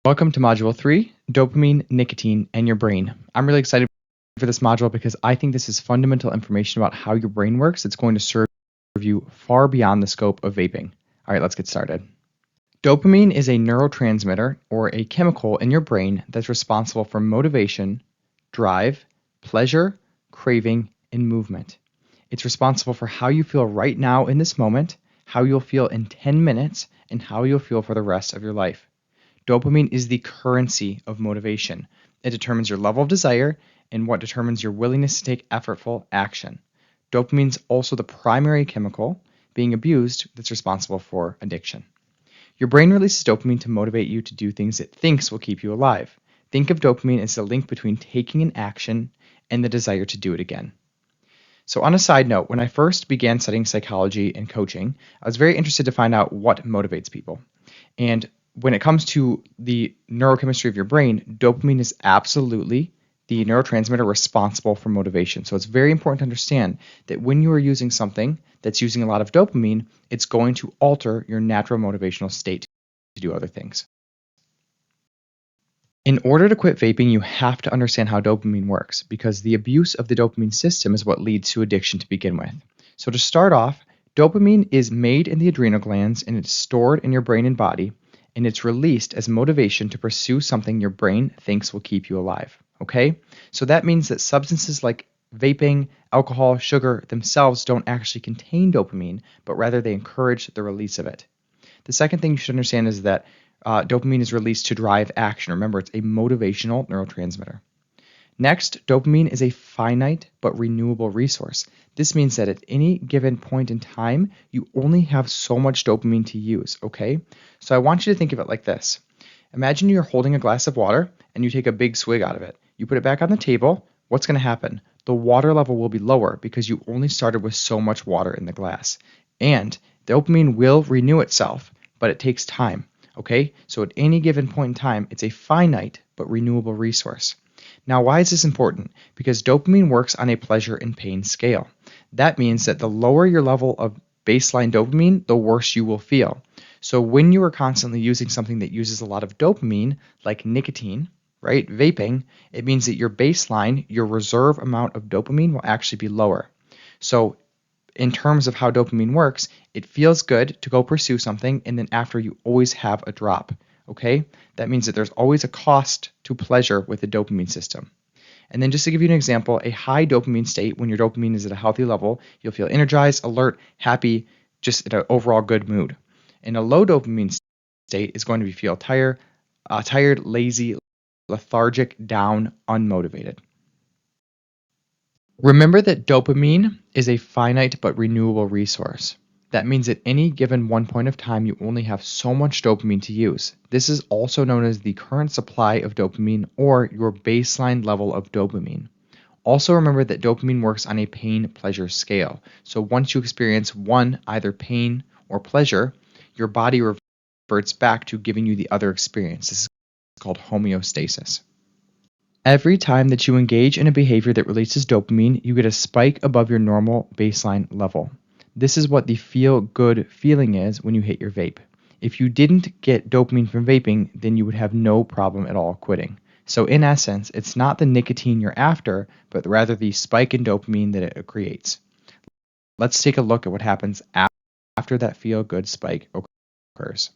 Welcome to Module 3, Dopamine, Nicotine, and Your Brain. I'm really excited for this module because I think this is fundamental information about how your brain works. It's going to serve you far beyond the scope of vaping. All right, let's get started. Dopamine is a neurotransmitter or a chemical in your brain that's responsible for motivation, drive, pleasure, craving, and movement. It's responsible for how you feel right now in this moment, how you'll feel in 10 minutes, and how you'll feel for the rest of your life. Dopamine is the currency of motivation. It determines your level of desire and what determines your willingness to take effortful action. Dopamine is also the primary chemical being abused that's responsible for addiction. Your brain releases dopamine to motivate you to do things it thinks will keep you alive. Think of dopamine as the link between taking an action and the desire to do it again. So on a side note, when I first began studying psychology and coaching, I was very interested to find out what motivates people. And when it comes to the neurochemistry of your brain, dopamine is absolutely the neurotransmitter responsible for motivation. So it's very important to understand that when you are using something that's using a lot of dopamine, it's going to alter your natural motivational state to do other things. In order to quit vaping, you have to understand how dopamine works because the abuse of the dopamine system is what leads to addiction to begin with. So to start off, dopamine is made in the adrenal glands and it's stored in your brain and body, and it's released as motivation to pursue something your brain thinks will keep you alive. Okay? So that means that substances like vaping, alcohol, sugar themselves don't actually contain dopamine, but rather they encourage the release of it. The second thing you should understand is that dopamine is released to drive action. Remember, it's a motivational neurotransmitter. Next, dopamine is a finite but renewable resource. This means that at any given point in time, you only have so much dopamine to use, okay? So I want you to think of it like this. Imagine you're holding a glass of water and you take a big swig out of it. You put it back on the table. What's going to happen? The water level will be lower because you only started with so much water in the glass. And dopamine will renew itself, but it takes time, okay? So at any given point in time, it's a finite but renewable resource. Now, why is this important? Because dopamine works on a pleasure and pain scale. That means that the lower your level of baseline dopamine, the worse you will feel. So when you are constantly using something that uses a lot of dopamine, like nicotine, right, vaping, it means that your baseline, your reserve amount of dopamine will actually be lower. So in terms of how dopamine works, it feels good to go pursue something, and then after you always have a drop. Okay? That means that there's always a cost to pleasure with the dopamine system. And then just to give you an example, a high dopamine state, when your dopamine is at a healthy level, you'll feel energized, alert, happy, just in an overall good mood. And a low dopamine state is going to feel tired, lazy, lethargic, down, unmotivated. Remember that dopamine is a finite but renewable resource. That means at any given one point of time, you only have so much dopamine to use. This is also known as the current supply of dopamine or your baseline level of dopamine. Also remember that dopamine works on a pain-pleasure scale. So once you experience one, either pain or pleasure, your body reverts back to giving you the other experience. This is called homeostasis. Every time that you engage in a behavior that releases dopamine, you get a spike above your normal baseline level. This is what the feel-good feeling is when you hit your vape. If you didn't get dopamine from vaping, then you would have no problem at all quitting. So in essence, it's not the nicotine you're after, but rather the spike in dopamine that it creates. Let's take a look at what happens after that feel-good spike occurs.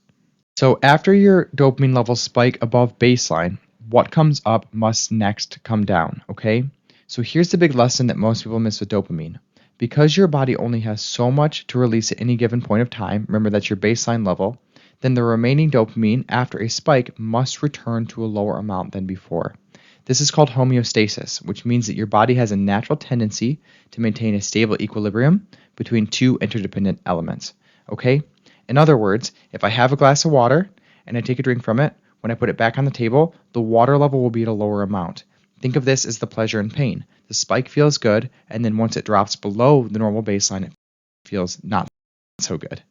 So after your dopamine levels spike above baseline, what comes up must next come down, okay? So here's the big lesson that most people miss with dopamine. Because your body only has so much to release at any given point of time, remember that's your baseline level, then the remaining dopamine after a spike must return to a lower amount than before. This is called homeostasis, which means that your body has a natural tendency to maintain a stable equilibrium between two interdependent elements, okay? In other words, if I have a glass of water and I take a drink from it, when I put it back on the table, the water level will be at a lower amount. Think of this as the pleasure and pain. The spike feels good, and then once it drops below the normal baseline, it feels not so good.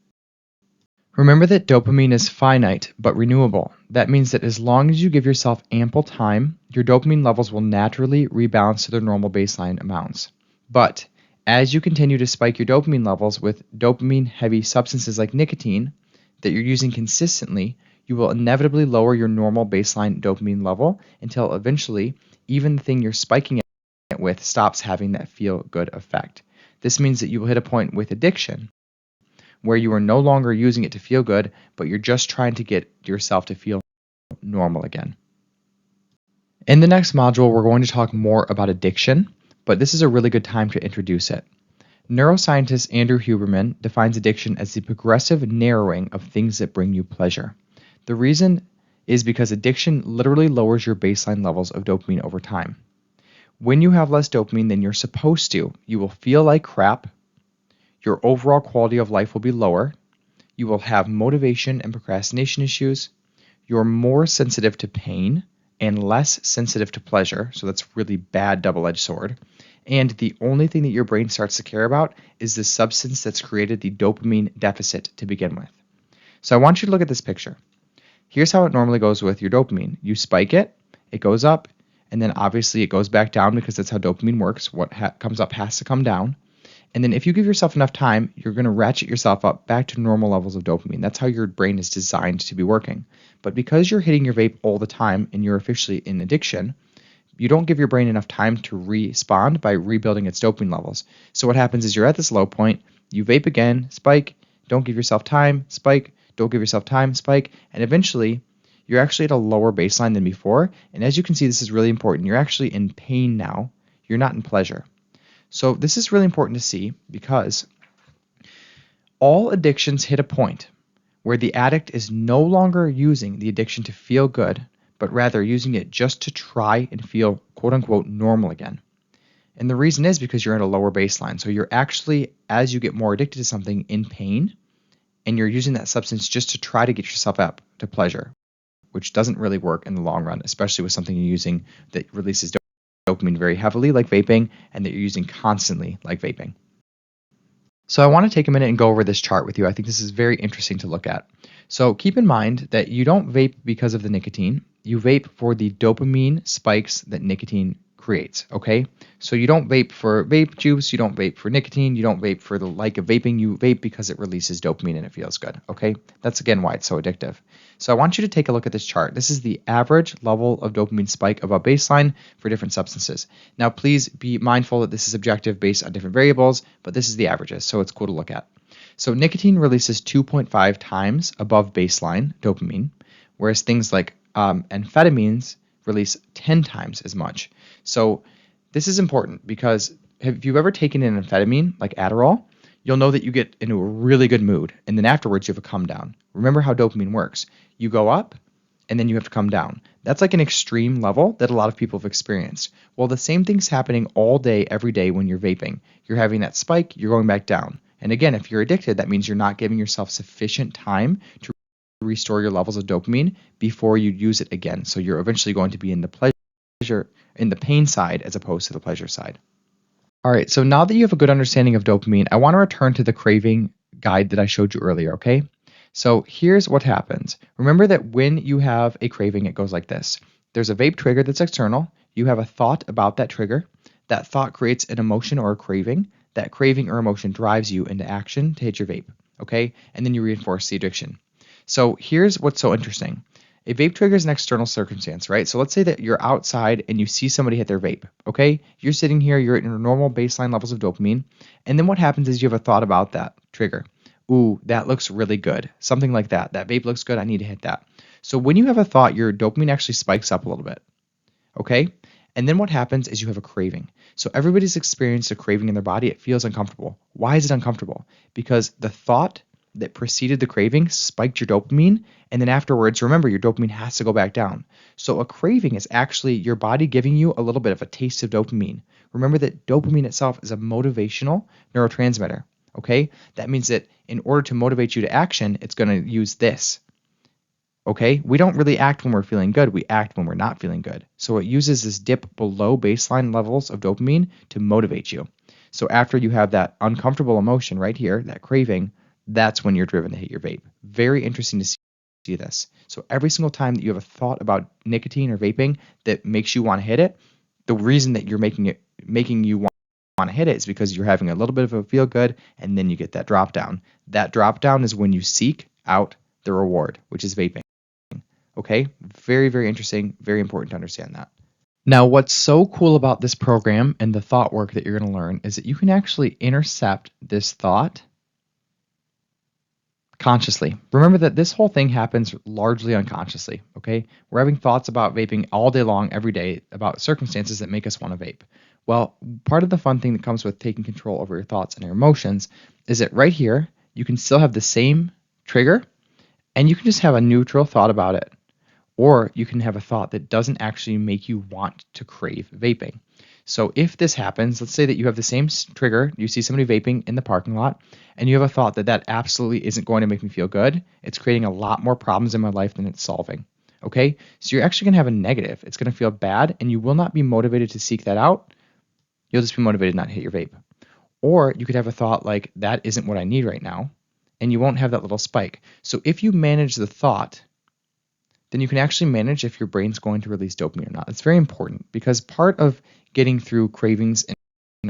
Remember that dopamine is finite but renewable. That means that as long as you give yourself ample time, your dopamine levels will naturally rebalance to their normal baseline amounts. But as you continue to spike your dopamine levels with dopamine-heavy substances like nicotine that you're using consistently, you will inevitably lower your normal baseline dopamine level until eventually even the thing you're spiking it with stops having that feel-good effect. This means that you will hit a point with addiction where you are no longer using it to feel good, but you're just trying to get yourself to feel normal again. In the next module, we're going to talk more about addiction, but this is a really good time to introduce it. Neuroscientist Andrew Huberman defines addiction as the progressive narrowing of things that bring you pleasure. The reason is because addiction literally lowers your baseline levels of dopamine over time. When you have less dopamine than you're supposed to, you will feel like crap, your overall quality of life will be lower, you will have motivation and procrastination issues, you're more sensitive to pain and less sensitive to pleasure, so that's really bad double-edged sword. And the only thing that your brain starts to care about is the substance that's created the dopamine deficit to begin with. So I want you to look at this picture. Here's how it normally goes with your dopamine. You spike it, it goes up, and then obviously it goes back down because that's how dopamine works. What comes up has to come down. And then if you give yourself enough time, you're going to ratchet yourself up back to normal levels of dopamine. That's how your brain is designed to be working. But because you're hitting your vape all the time and you're officially in addiction, you don't give your brain enough time to respond by rebuilding its dopamine levels. So what happens is you're at this low point, you vape again, spike, don't give yourself time, spike, don't give yourself time, spike, and eventually you're actually at a lower baseline than before. And as you can see, this is really important. You're actually in pain now. You're not in pleasure. So this is really important to see because all addictions hit a point where the addict is no longer using the addiction to feel good, but rather using it just to try and feel quote unquote normal again. And the reason is because you're at a lower baseline. So you're actually, as you get more addicted to something, in pain, and you're using that substance just to try to get yourself up to pleasure, which doesn't really work in the long run, especially with something you're using that releases dopamine very heavily like vaping and that you're using constantly like vaping. So I want to take a minute and go over this chart with you. I think this is very interesting to look at. So keep in mind that you don't vape because of the nicotine. You vape for the dopamine spikes that nicotine creates, okay? So you don't vape for vape juice, you don't vape for nicotine, you don't vape for the like of vaping, you vape because it releases dopamine and it feels good, okay? That's again why it's so addictive. So I want you to take a look at this chart. This is the average level of dopamine spike above baseline for different substances. Now please be mindful that this is objective based on different variables, but this is the averages, so it's cool to look at. So nicotine releases 2.5 times above baseline dopamine, whereas things like amphetamines release 10 times as much. So this is important because if you've ever taken an amphetamine like Adderall, you'll know that you get into a really good mood and then afterwards you have a come down. Remember how dopamine works. You go up and then you have to come down. That's like an extreme level that a lot of people have experienced. Well, the same thing's happening all day, every day when you're vaping. You're having that spike, you're going back down. And again, if you're addicted, that means you're not giving yourself sufficient time to restore your levels of dopamine before you use it again. So you're eventually going to be in the in the pain side as opposed to the pleasure side. All right, so now that you have a good understanding of dopamine, I want to return to the craving guide that I showed you earlier, okay? So here's what happens. Remember that when you have a craving, it goes like this. There's a vape trigger that's external. You have a thought about that trigger. That thought creates an emotion or a craving. That craving or emotion drives you into action to hit your vape, okay? And then you reinforce the addiction. So here's what's so interesting. A vape triggers an external circumstance, right? So let's say that you're outside and you see somebody hit their vape, okay? You're sitting here, you're at your normal baseline levels of dopamine, and then what happens is you have a thought about that trigger. Ooh, that looks really good. Something like that. That vape looks good, I need to hit that. So when you have a thought, your dopamine actually spikes up a little bit, okay? And then what happens is you have a craving. So everybody's experienced a craving in their body. It feels uncomfortable. Why is it uncomfortable? Because the thought that preceded the craving spiked your dopamine, and then afterwards, remember, your dopamine has to go back down. So a craving is actually your body giving you a little bit of a taste of dopamine. Remember that dopamine itself is a motivational neurotransmitter, okay? That means that in order to motivate you to action, it's going to use this, okay? We don't really act when we're feeling good. We act when we're not feeling good. So it uses this dip below baseline levels of dopamine to motivate you. So after you have that uncomfortable emotion right here, that craving, that's when you're driven to hit your vape. Very interesting to see this. So every single time that you have a thought about nicotine or vaping that makes you want to hit it, the reason that you're making you want to hit it is because you're having a little bit of a feel good, and then you get that drop down. That drop down is when you seek out the reward, which is vaping. Okay? Very, very interesting, very important to understand that. Now, what's so cool about this program and the thought work that you're going to learn is that you can actually intercept this thought consciously. Remember that this whole thing happens largely unconsciously, okay? We're having thoughts about vaping all day long, every day, about circumstances that make us want to vape. Well, part of the fun thing that comes with taking control over your thoughts and your emotions is that right here, you can still have the same trigger and you can just have a neutral thought about it. Or you can have a thought that doesn't actually make you want to crave vaping. So if this happens, let's say that you have the same trigger, you see somebody vaping in the parking lot, and you have a thought that that absolutely isn't going to make me feel good. It's creating a lot more problems in my life than it's solving. Okay? So you're actually going to have a negative. It's going to feel bad, and you will not be motivated to seek that out. You'll just be motivated not to hit your vape. Or you could have a thought like, that isn't what I need right now, and you won't have that little spike. So if you manage the thought, then you can actually manage if your brain's going to release dopamine or not. It's very important because part of getting through cravings and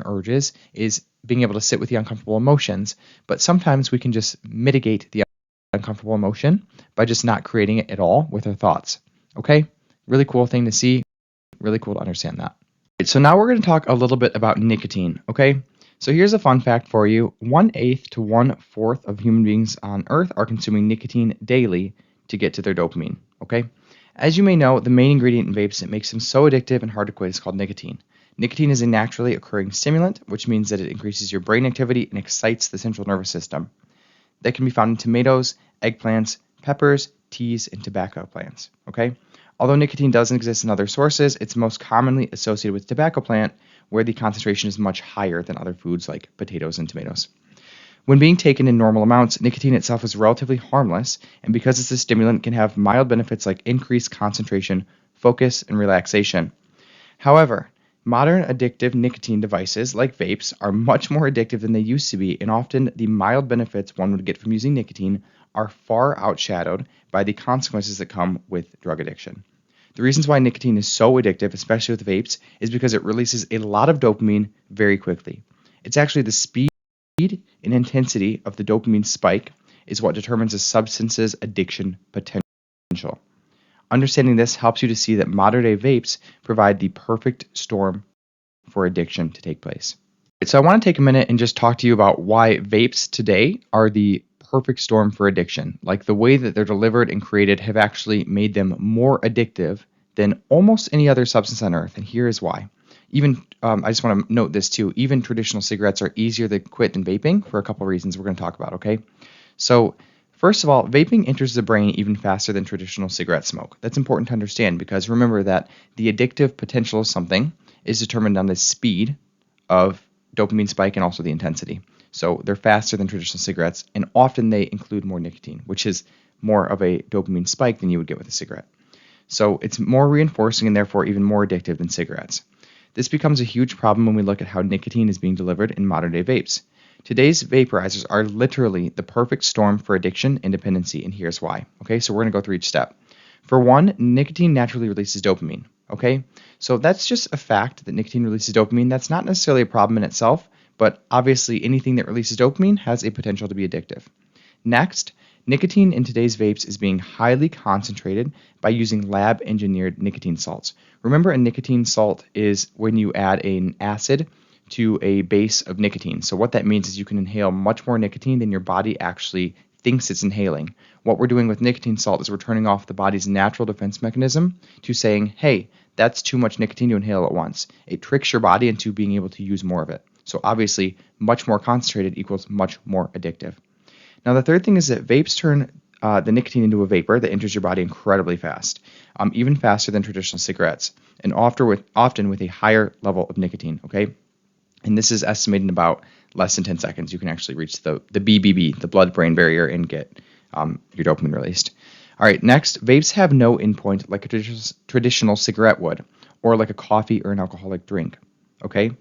urges is being able to sit with the uncomfortable emotions. But sometimes we can just mitigate the uncomfortable emotion by just not creating it at all with our thoughts. Okay? Really cool thing to see. Really cool to understand that. Right, so now we're going to talk a little bit about nicotine. Okay? So here's a fun fact for you. 1/8 to 1/4 of human beings on Earth are consuming nicotine daily to get to their dopamine. Okay? As you may know, the main ingredient in vapes that makes them so addictive and hard to quit is called nicotine. Nicotine is a naturally occurring stimulant, which means that it increases your brain activity and excites the central nervous system. That can be found in tomatoes, eggplants, peppers, teas, and tobacco plants. Okay? Although nicotine doesn't exist in other sources, it's most commonly associated with tobacco plant, where the concentration is much higher than other foods like potatoes and tomatoes. When being taken in normal amounts, nicotine itself is relatively harmless, and because it's a stimulant, can have mild benefits like increased concentration, focus, and relaxation. However, modern addictive nicotine devices like vapes are much more addictive than they used to be, and often the mild benefits one would get from using nicotine are far outshadowed by the consequences that come with drug addiction. The reasons why nicotine is so addictive, especially with vapes, is because it releases a lot of dopamine very quickly. It's actually the speed and intensity of the dopamine spike is what determines a substance's addiction potential. Understanding this helps you to see that modern day vapes provide the perfect storm for addiction to take place. So I want to take a minute and just talk to you about why vapes today are the perfect storm for addiction. Like the way that they're delivered and created have actually made them more addictive than almost any other substance on earth. And here is why. I just want to note this too. Even traditional cigarettes are easier to quit than vaping for a couple of reasons we're going to talk about, okay? So first of all, vaping enters the brain even faster than traditional cigarette smoke. That's important to understand because remember that the addictive potential of something is determined on the speed of dopamine spike and also the intensity. So they're faster than traditional cigarettes, and often they include more nicotine, which is more of a dopamine spike than you would get with a cigarette. So it's more reinforcing and therefore even more addictive than cigarettes. This becomes a huge problem when we look at how nicotine is being delivered in modern-day vapes. Today's vaporizers are literally the perfect storm for addiction and dependency, and here's why. Okay, so we're going to go through each step. For one, nicotine naturally releases dopamine. Okay, so that's just a fact that nicotine releases dopamine. That's not necessarily a problem in itself, but obviously anything that releases dopamine has a potential to be addictive. Next, nicotine in today's vapes is being highly concentrated by using lab-engineered nicotine salts. Remember, a nicotine salt is when you add an acid to a base of nicotine. So what that means is you can inhale much more nicotine than your body actually thinks it's inhaling. What we're doing with nicotine salt is we're turning off the body's natural defense mechanism to saying, hey, that's too much nicotine to inhale at once. It tricks your body into being able to use more of it. So obviously, much more concentrated equals much more addictive. Now, the third thing is that vapes turn the nicotine into a vapor that enters your body incredibly fast, even faster than traditional cigarettes, and often with a higher level of nicotine, okay? And this is estimated in about less than 10 seconds. You can actually reach the BBB, the blood-brain barrier, and get your dopamine released. All right, next, vapes have no endpoint like a traditional cigarette would, or like a coffee or an alcoholic drink, okay?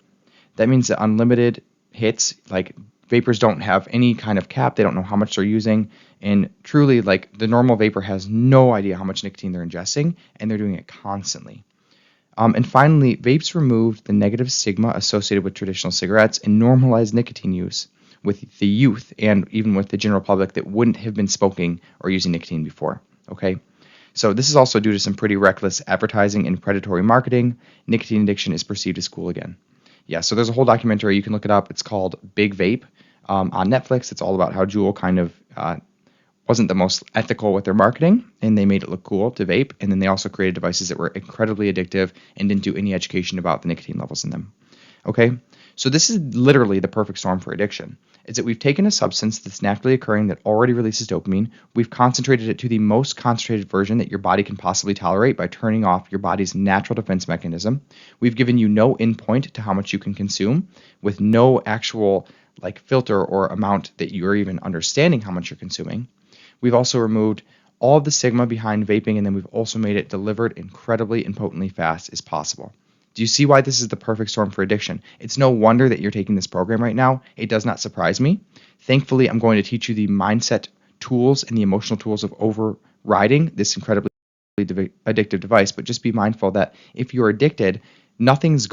That means that unlimited hits, like vapors don't have any kind of cap. They don't know how much they're using. And truly, like the normal vapor has no idea how much nicotine they're ingesting, and they're doing it constantly. And finally, vapes removed the negative stigma associated with traditional cigarettes and normalized nicotine use with the youth and even with the general public that wouldn't have been smoking or using nicotine before. Okay, So this is also due to some pretty reckless advertising and predatory marketing. Nicotine addiction is perceived as cool again. Yeah, so there's a whole documentary. You can look it up. It's called Big Vape on Netflix. It's all about how Juul kind of wasn't the most ethical with their marketing, and they made it look cool to vape. And then they also created devices that were incredibly addictive and didn't do any education about the nicotine levels in them. Okay, so this is literally the perfect storm for addiction. Is that we've taken a substance that's naturally occurring that already releases dopamine, we've concentrated it to the most concentrated version that your body can possibly tolerate by turning off your body's natural defense mechanism. We've given you no endpoint to how much you can consume with no actual like filter or amount that you're even understanding how much you're consuming. We've also removed all of the stigma behind vaping, and then we've also made it delivered incredibly and potently fast as possible. Do you see why this is the perfect storm for addiction? It's no wonder that you're taking this program right now. It does not surprise me. Thankfully, I'm going to teach you the mindset tools and the emotional tools of overriding this incredibly addictive device. But just be mindful that if you're addicted, nothing's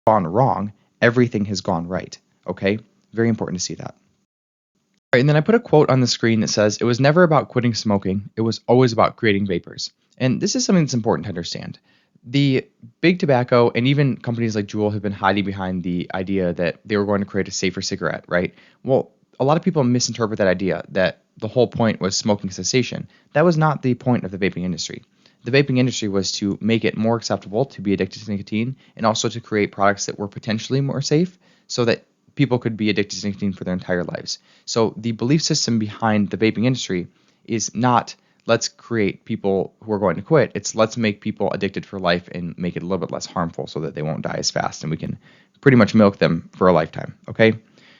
gone wrong. Everything has gone right. Okay? Very important to see that. All right, and then I put a quote on the screen that says, "It was never about quitting smoking. It was always about creating vapors." And this is something that's important to understand. The big tobacco and even companies like Juul have been hiding behind the idea that they were going to create a safer cigarette, right? Well, a lot of people misinterpret that idea that the whole point was smoking cessation. That was not the point of the vaping industry. The vaping industry was to make it more acceptable to be addicted to nicotine and also to create products that were potentially more safe so that people could be addicted to nicotine for their entire lives. So the belief system behind the vaping industry is not let's create people who are going to quit. It's let's make people addicted for life and make it a little bit less harmful so that they won't die as fast and we can pretty much milk them for a lifetime. Okay?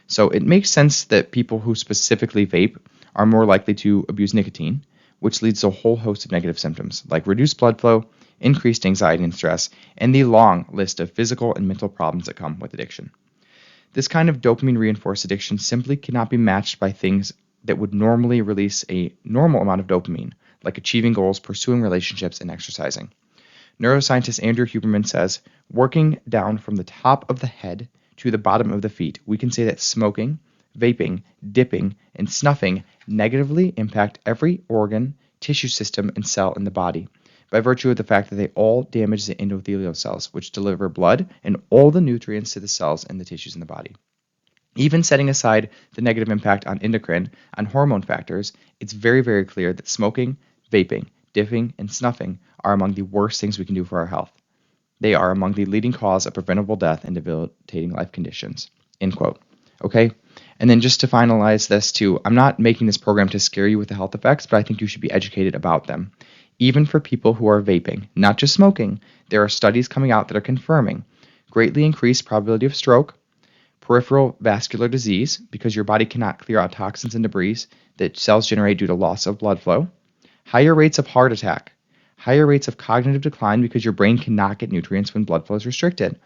So it makes sense that people who specifically vape are more likely to abuse nicotine, which leads to a whole host of negative symptoms like reduced blood flow, increased anxiety and stress, and the long list of physical and mental problems that come with addiction. This kind of dopamine reinforced addiction simply cannot be matched by things that would normally release a normal amount of dopamine, like achieving goals, pursuing relationships, and exercising. Neuroscientist Andrew Huberman says, working down from the top of the head to the bottom of the feet, we can say that smoking, vaping, dipping, and snuffing negatively impact every organ, tissue system, and cell in the body by virtue of the fact that they all damage the endothelial cells, which deliver blood and all the nutrients to the cells and the tissues in the body. Even setting aside the negative impact on endocrine, on hormone factors, it's very, very clear that smoking, vaping, dipping, and snuffing are among the worst things we can do for our health. They are among the leading cause of preventable death and debilitating life conditions. End quote. Okay? And then just to finalize this too, I'm not making this program to scare you with the health effects, but I think you should be educated about them. Even for people who are vaping, not just smoking, there are studies coming out that are confirming greatly increased probability of stroke, peripheral vascular disease, because your body cannot clear out toxins and debris that cells generate due to loss of blood flow, higher rates of heart attack, higher rates of cognitive decline because your brain cannot get nutrients when blood flow is restricted,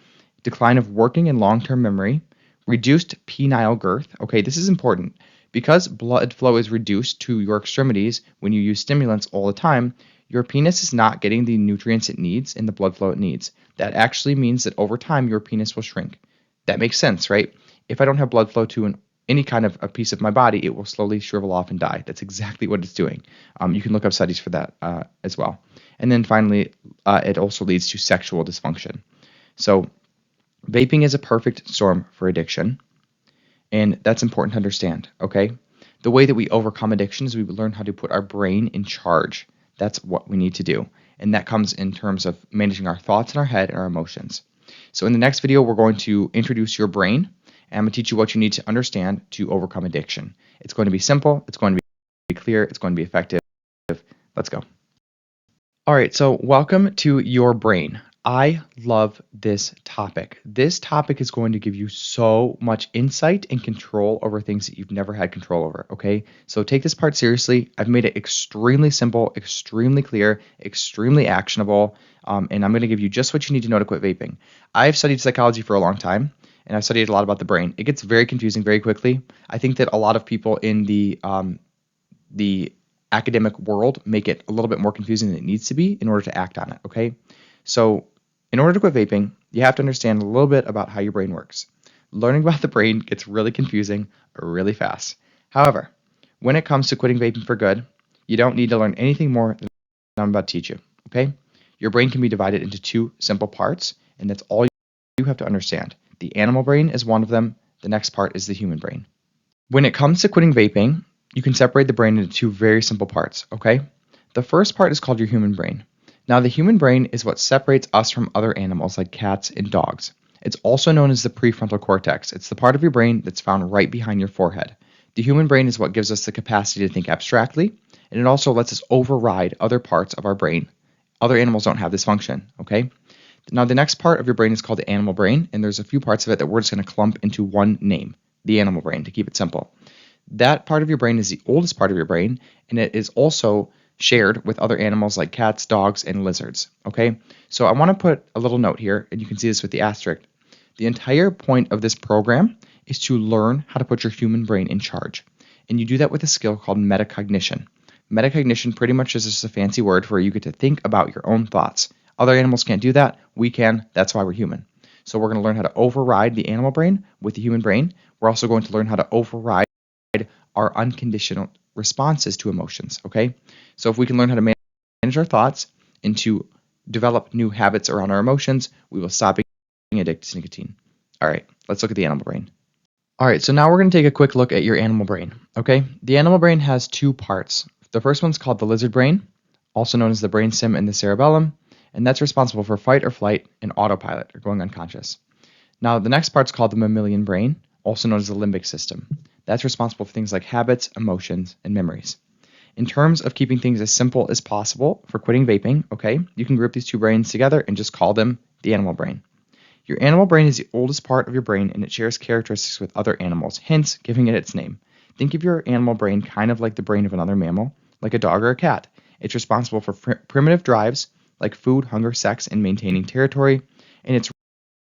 decline of working and long-term memory, reduced penile girth. Okay, this is important. Because blood flow is reduced to your extremities when you use stimulants all the time, your penis is not getting the nutrients it needs and the blood flow it needs. That actually means that over time, your penis will shrink. That makes sense, right? If I don't have blood flow to any kind of a piece of my body, it will slowly shrivel off and die. That's exactly what it's doing. You can look up studies for that as well. And then finally, it also leads to sexual dysfunction. So vaping is a perfect storm for addiction, and that's important to understand, okay? The way that we overcome addiction is we learn how to put our brain in charge. That's what we need to do. And that comes in terms of managing our thoughts in our head and our emotions. So in the next video, we're going to introduce your brain, and I'm going to teach you what you need to understand to overcome addiction. It's going to be simple, it's going to be clear, it's going to be effective. Let's go. All right, so welcome to your brain. I love this topic. This topic is going to give you so much insight and control over things that you've never had control over, okay? So take this part seriously. I've made it extremely simple, extremely clear, extremely actionable, and I'm going to give you just what you need to know to quit vaping. I've studied psychology for a long time, and I've studied a lot about the brain. It gets very confusing very quickly. I think that a lot of people in the academic world make it a little bit more confusing than it needs to be in order to act on it, okay? So in order to quit vaping, you have to understand a little bit about how your brain works. Learning about the brain gets really confusing really fast. However, when it comes to quitting vaping for good, you don't need to learn anything more I'm about to teach you, okay? Your brain can be divided into two simple parts, and that's all you have to understand. The animal brain is one of them. The next part is the human brain. When it comes to quitting vaping, you can separate the brain into two very simple parts, okay? The first part is called your human brain. Now, the human brain is what separates us from other animals like cats and dogs. It's also known as the prefrontal cortex. It's the part of your brain that's found right behind your forehead. The human brain is what gives us the capacity to think abstractly, and it also lets us override other parts of our brain. Other animals don't have this function, okay? Now, the next part of your brain is called the animal brain, and there's a few parts of it that we're just going to clump into one name, the animal brain, to keep it simple. That part of your brain is the oldest part of your brain, and it is also shared with other animals like cats, dogs, and lizards, okay? So I want to put a little note here, and you can see this with the asterisk. The entire point of this program is to learn how to put your human brain in charge, and you do that with a skill called metacognition. Metacognition pretty much is just a fancy word for you get to think about your own thoughts. Other animals can't do that. We can. That's why we're human. So we're going to learn how to override the animal brain with the human brain. We're also going to learn how to override our unconditional responses to emotions, okay? So if we can learn how to manage our thoughts and to develop new habits around our emotions, we will stop being addicted to nicotine. All right, let's look at the animal brain. All right, so now we're going to take a quick look at your animal brain, okay? The animal brain has two parts. The first one's called the lizard brain, also known as the brainstem and the cerebellum, and that's responsible for fight or flight and autopilot, or going unconscious. Now, the next part's called the mammalian brain, also known as the limbic system. That's responsible for things like habits, emotions, and memories. In terms of keeping things as simple as possible for quitting vaping, okay, you can group these two brains together and just call them the animal brain. Your animal brain is the oldest part of your brain, and it shares characteristics with other animals, hence giving it its name. Think of your animal brain kind of like the brain of another mammal, like a dog or a cat. It's responsible for primitive drives like food, hunger, sex, and maintaining territory, and it's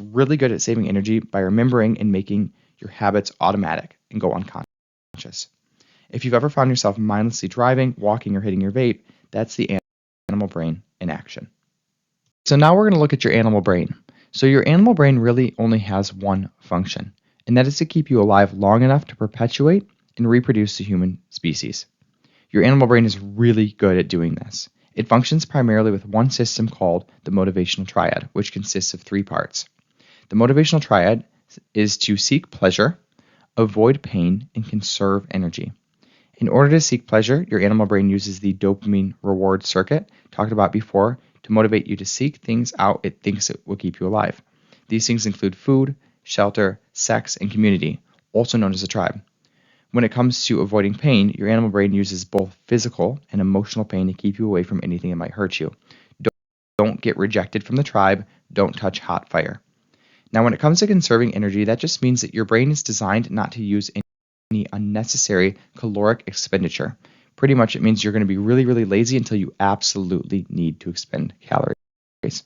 really good at saving energy by remembering and making your habits automatic and go unconscious. If you've ever found yourself mindlessly driving, walking, or hitting your vape, that's the animal brain in action. So now we're going to look at your animal brain. So your animal brain really only has one function, and that is to keep you alive long enough to perpetuate and reproduce the human species. Your animal brain is really good at doing this. It functions primarily with one system called the motivational triad, which consists of three parts. The motivational triad is to seek pleasure, avoid pain, and conserve energy. In order to seek pleasure, your animal brain uses the dopamine reward circuit, talked about before, to motivate you to seek things out it thinks it will keep you alive. These things include food, shelter, sex, and community, also known as a tribe. When it comes to avoiding pain, your animal brain uses both physical and emotional pain to keep you away from anything that might hurt you. Don't get rejected from the tribe. Don't touch hot fire. Now, when it comes to conserving energy, that just means that your brain is designed not to use any unnecessary caloric expenditure. Pretty much it means you're going to be really, really lazy until you absolutely need to expend calories.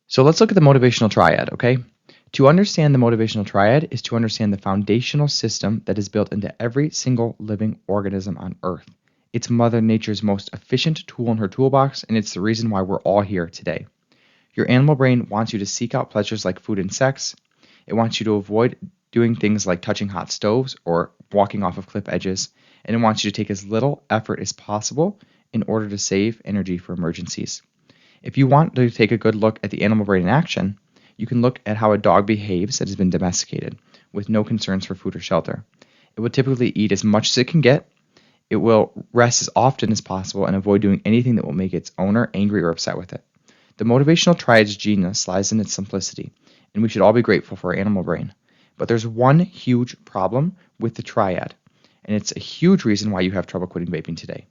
So let's look at the motivational triad, okay? To understand the motivational triad is to understand the foundational system that is built into every single living organism on Earth. It's Mother Nature's most efficient tool in her toolbox, and it's the reason why we're all here today. Your animal brain wants you to seek out pleasures like food and sex. It wants you to avoid doing things like touching hot stoves or walking off of cliff edges, and it wants you to take as little effort as possible in order to save energy for emergencies. If you want to take a good look at the animal brain in action, you can look at how a dog behaves that has been domesticated with no concerns for food or shelter. It will typically eat as much as it can get. It will rest as often as possible and avoid doing anything that will make its owner angry or upset with it. The motivational triad's genius lies in its simplicity, and we should all be grateful for our animal brain. But there's one huge problem with the triad, and it's a huge reason why you have trouble quitting vaping today.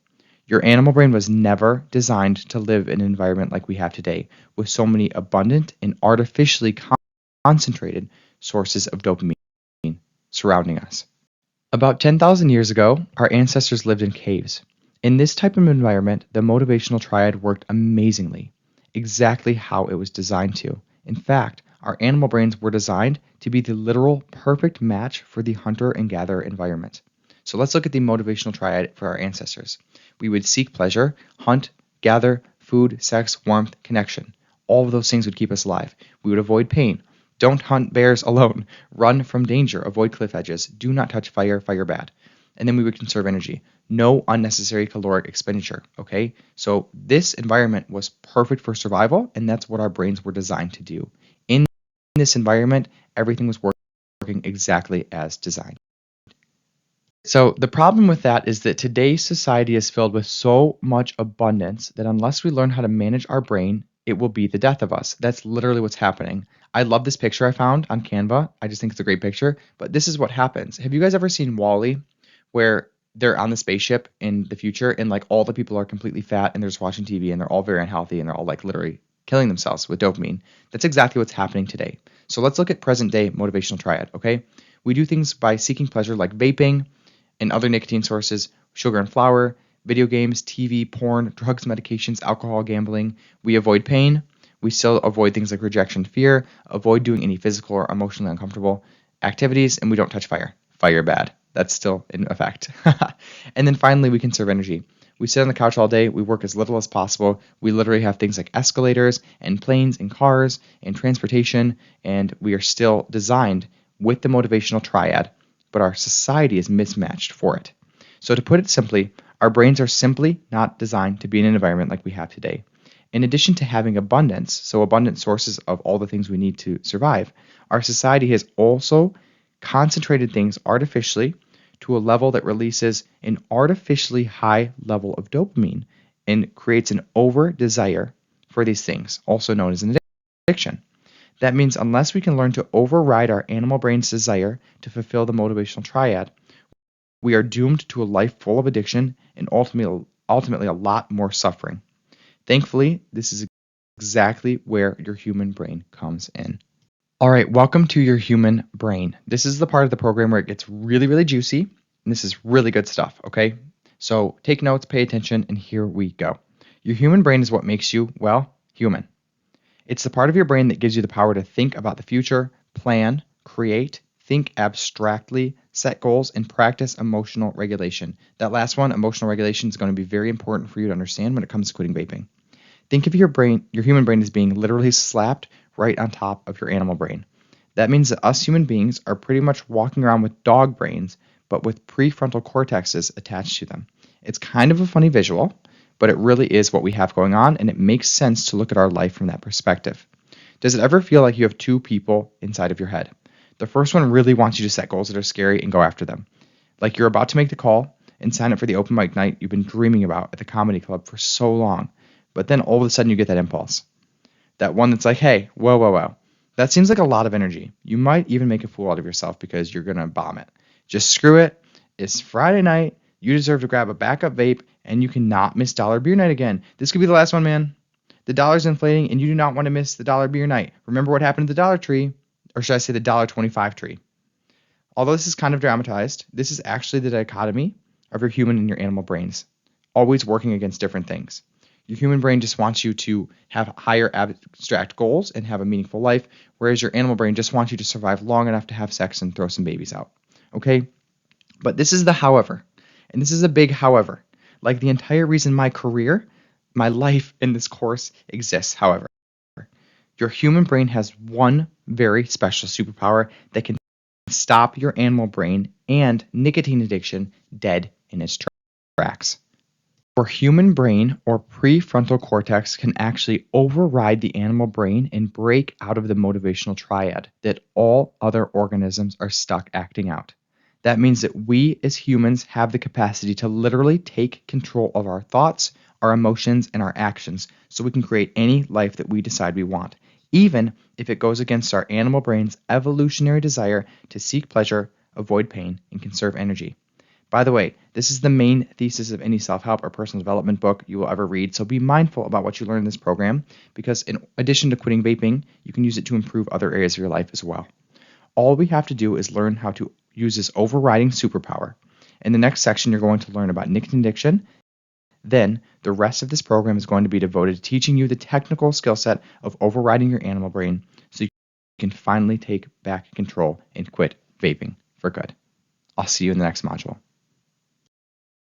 Your animal brain was never designed to live in an environment like we have today, with so many abundant and artificially concentrated sources of dopamine surrounding us. About 10,000 years ago, our ancestors lived in caves. In this type of environment, the motivational triad worked amazingly, exactly how it was designed to. In fact, our animal brains were designed to be the literal perfect match for the hunter and gatherer environment. So let's look at the motivational triad for our ancestors. We would seek pleasure, hunt, gather, food, sex, warmth, connection. All of those things would keep us alive. We would avoid pain. Don't hunt bears alone. Run from danger. Avoid cliff edges. Do not touch fire. Fire bad. and then we would conserve energy. No unnecessary caloric expenditure, okay? So this environment was perfect for survival, and that's what our brains were designed to do. In this environment, everything was working exactly as designed. So the problem with that is that today's society is filled with so much abundance that unless we learn how to manage our brain, it will be the death of us. That's literally what's happening. I love this picture I found on Canva. I just think it's a great picture, but this is what happens. Have you guys ever seen Wall-E, where they're on the spaceship in the future and like all the people are completely fat and they're just watching TV and they're all very unhealthy and they're all like literally killing themselves with dopamine? That's exactly what's happening today. So let's look at present day motivational triad, okay? We do things by seeking pleasure like vaping and other nicotine sources, sugar and flour, video games, TV, porn, drugs, medications, alcohol, gambling. We avoid pain. We still avoid things like rejection, fear, avoid doing any physical or emotionally uncomfortable activities, and we don't touch fire. Fire bad. That's still in effect. And then finally, we conserve energy. We sit on the couch all day. We work as little as possible. We literally have things like escalators and planes and cars and transportation, and we are still designed with the motivational triad, but our society is mismatched for it. So to put it simply, our brains are simply not designed to be in an environment like we have today. In addition to having abundance, so abundant sources of all the things we need to survive, our society has also concentrated things artificially to a level that releases an artificially high level of dopamine and creates an over desire for these things, also known as an addiction. That means unless we can learn to override our animal brain's desire to fulfill the motivational triad, we are doomed to a life full of addiction and ultimately a lot more suffering. Thankfully, this is exactly where your human brain comes in. All right, welcome to your human brain. This is the part of the program where it gets really, really juicy, and this is really good stuff, okay? So take notes, pay attention, and here we go. Your human brain is what makes you, well, human. It's the part of your brain that gives you the power to think about the future, plan, create, think abstractly, set goals, and practice emotional regulation. That last one, emotional regulation, is going to be very important for you to understand when it comes to quitting vaping. Think of your human brain, as being literally slapped right on top of your animal brain. That means that us human beings are pretty much walking around with dog brains, but with prefrontal cortexes attached to them. It's kind of a funny visual, but it really is what we have going on, and it makes sense to look at our life from that perspective. Does it ever feel like you have two people inside of your head? The first one really wants you to set goals that are scary and go after them. Like you're about to make the call and sign up for the open mic night you've been dreaming about at the comedy club for so long, but then all of a sudden you get that impulse. That one that's like, hey, whoa. That seems like a lot of energy. You might even make a fool out of yourself because you're going to bomb it. Just screw it. It's Friday night. You deserve to grab a backup vape, and you cannot miss dollar beer night again. This could be the last one, man. The dollar's inflating, and you do not want to miss the dollar beer night. Remember what happened to the Dollar Tree, or should I say the $1.25 tree? Although this is kind of dramatized, this is actually the dichotomy of your human and your animal brains, always working against different things. Your human brain just wants you to have higher abstract goals and have a meaningful life, whereas your animal brain just wants you to survive long enough to have sex and throw some babies out. Okay? But this is the however. And this is a big however. Like the entire reason my career, my life in this course exists, however. Your human brain has one very special superpower that can stop your animal brain and nicotine addiction dead in its tracks. Your human brain or prefrontal cortex can actually override the animal brain and break out of the motivational triad that all other organisms are stuck acting out. That means that we as humans have the capacity to literally take control of our thoughts, our emotions, and our actions so we can create any life that we decide we want, even if it goes against our animal brain's evolutionary desire to seek pleasure, avoid pain, and conserve energy. By the way, this is the main thesis of any self-help or personal development book you will ever read, so be mindful about what you learn in this program, because in addition to quitting vaping, you can use it to improve other areas of your life as well. All we have to do is learn how to use this overriding superpower. In the next section, you're going to learn about nicotine addiction. Then, the rest of this program is going to be devoted to teaching you the technical skill set of overriding your animal brain so you can finally take back control and quit vaping for good. I'll see you in the next module.